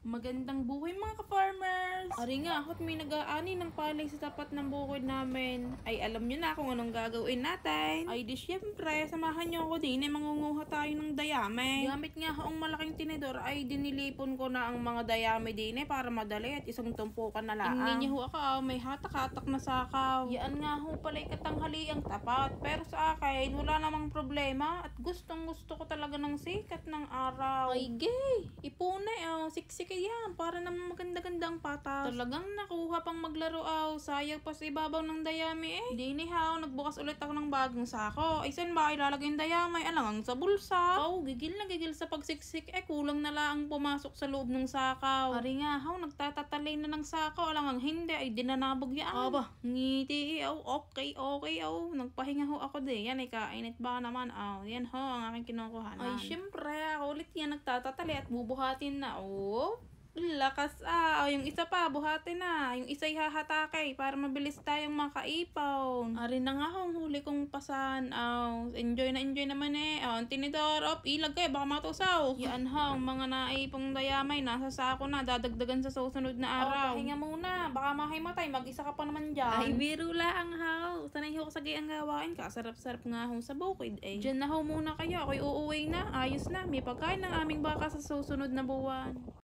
Magandang buhay mga ka-farmers! Ari nga, ako't may nag-aani ng palay sa tapat ng bukid namin. Ay alam nyo na kung anong gagawin natin. Ay di syempre, samahan nyo ako din ay mangunguha tayo ng dayame. Gamit nga akong malaking tinidor ay dinilipon ko na ang mga dayame din para madali at isang tumpukan na lang. Ingin nyo ho ako, may hatak-hatak na sakaw. Yan nga ho pala'y katanghali ang tapat. Pero sa akin, wala namang problema at gustong gusto ko talaga ng sikat ng araw. Ay gay! Ipunay siksik yan para naman maganda-ganda ang patas. Talagang nakuha pang maglaro sayang pa sa ibabaw ng dayami Di ni nagbukas ulit ako ng bagong sako. Ay saan ba ilalagay yung dayami? Alangang sa bulsa. Gigil na gigil sa pagsiksik kulang na lang pumasok sa loob ng sakaw. Ari nga nagtatatalay na ng sako. Alangang hindi ay dinanabog yan. Aba, ngiti okay. Nagpahinga ako din. Yan kainit ba naman yan ang aking kinukuhanan. Ay syempre ulit yan nagtatatali at bubuhatin na lakas yung isa pa buhatin na, yung isa'y hahatake para mabilis tayong makaipon. Ari na nga ang huli kong pasan. Enjoy naman ang tinidor ilag kayo baka matusaw. Yan mga naipong dayamay nasa sako na, dadagdagan sa susunod na araw. Pahinga muna baka mahimatay, mag-isa ka pa naman dyan. Ay biro lang sanay ho sa gayang gawain, kasarap-sarap nga sa bukid dyan na muna kayo, ako'y uuwi na, ayos na, may pagkain ng aming baka sa susunod na buwan.